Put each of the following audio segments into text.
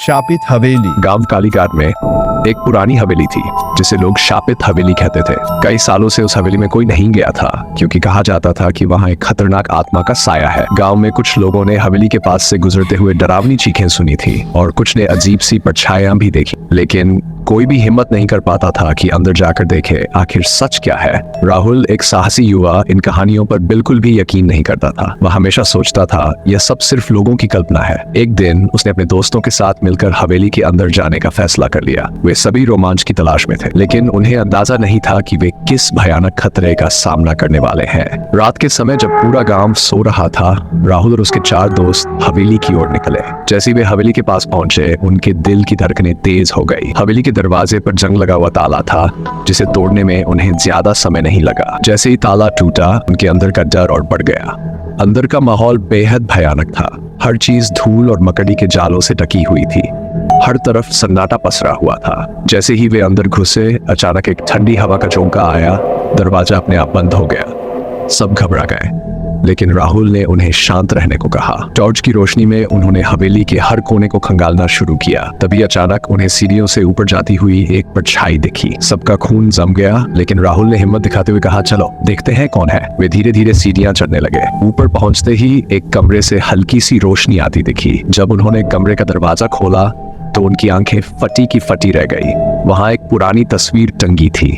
शापित हवेली। गांव कालीघाट में एक पुरानी हवेली थी जिसे लोग शापित हवेली कहते थे। कई सालों से उस हवेली में कोई नहीं गया था क्योंकि कहा जाता था कि वहाँ एक खतरनाक आत्मा का साया है। गांव में कुछ लोगों ने हवेली के पास से गुजरते हुए डरावनी चीखें सुनी थी और कुछ ने अजीब सी परछाइयां भी देखी, लेकिन कोई भी हिम्मत नहीं कर पाता था कि अंदर जाकर देखे आखिर सच क्या है। राहुल, एक साहसी युवा, इन कहानियों पर बिल्कुल भी यकीन नहीं करता था। वह हमेशा सोचता था यह सब सिर्फ लोगों की कल्पना है। एक दिन उसने अपने दोस्तों के साथ मिलकर हवेली के अंदर जाने का फैसला कर लिया। वे सभी रोमांच की तलाश में थे, लेकिन उन्हें अंदाजा नहीं था कि वे किस भयानक खतरे का सामना करने वाले हैं। रात के समय जब पूरा गांव सो रहा था, राहुल और उसके 4 दोस्त हवेली की ओर निकले। जैसे वे हवेली के पास पहुंचे, उनके दिल की धड़कनें तेज हो गई। हवेली के दरवाजे पर जंग लगा हुआ ताला था जिसे तोड़ने में उन्हें ज्यादा समय नहीं लगा। जैसे ही ताला टूटा, उनके अंदर का डर और बढ़ गया। अंदर का माहौल बेहद भयानक था। हर चीज धूल और मकड़ी के जालों से ढकी हुई थी। हर तरफ सन्नाटा पसरा हुआ था। जैसे ही वे अंदर घुसे, अचानक एक ठंडी हवा का झोंका आया। दरवाजा अपने आप बंद हो गया। सब घबरा गए, लेकिन राहुल ने उन्हें शांत रहने को कहा। टॉर्च की रोशनी में उन्होंने हवेली के हर कोने को खंगालना शुरू किया। तभी अचानक उन्हें सीढ़ियों से ऊपर जाती हुई एक परछाई दिखी। सबका खून जम गया, लेकिन राहुल ने हिम्मत दिखाते हुए कहा, चलो देखते हैं कौन है। वे धीरे धीरे सीढ़ियां चढ़ने लगे। ऊपर पहुंचते ही एक कमरे से हल्की सी रोशनी आती दिखी। जब उन्होंने कमरे का दरवाजा खोला तो उनकी आंखें फटी की फटी रह गई। वहां एक पुरानी तस्वीर टंगी थी,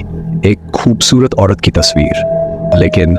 एक खूबसूरत औरत की तस्वीर। लेकिन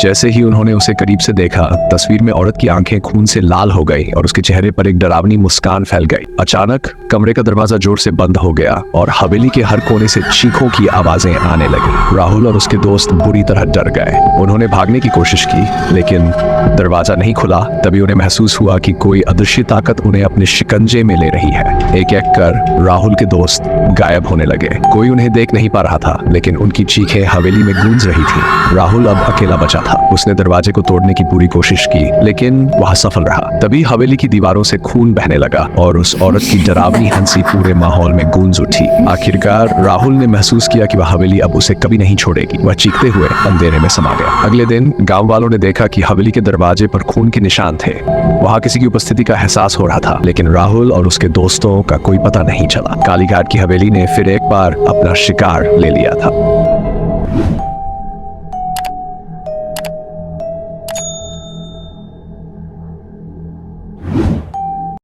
जैसे ही उन्होंने उसे करीब से देखा, तस्वीर में औरत की आंखें खून से लाल हो गई और उसके चेहरे पर एक डरावनी मुस्कान फैल गई। अचानक कमरे का दरवाजा जोर से बंद हो गया और हवेली के हर कोने से चीखों की आवाजें आने लगी। राहुल और उसके दोस्त बुरी तरह डर गए। उन्होंने भागने की कोशिश की, लेकिन दरवाजा नहीं खुला। तभी उन्हें महसूस हुआ कि कोई अदृश्य ताकत उन्हें अपने शिकंजे में ले रही है। एक एक कर राहुल के दोस्त गायब होने लगे। कोई उन्हें देख नहीं पा रहा था, लेकिन उनकी चीखें हवेली में गूंज रही थी। राहुल अब अकेला बचा था। उसने दरवाजे को तोड़ने की पूरी कोशिश की, लेकिन वह सफल रहा। तभी हवेली की दीवारों से खून बहने लगा और उस औरत की डरावनी हंसी पूरे माहौल में गूंज उठी। आखिरकार राहुल ने महसूस किया कि वह हवेली अब उसे कभी नहीं छोड़ेगी। वह चीखते हुए अंधेरे में समा गया। अगले दिन गांव वालों ने देखा कि हवेली के दरवाजे पर खून के निशान थे। वहां किसी की उपस्थिति का एहसास हो रहा था, लेकिन राहुल और उसके दोस्तों का कोई पता नहीं चला। कालीघाट की हवेली ने फिर एक बार अपना शिकार ले लिया था।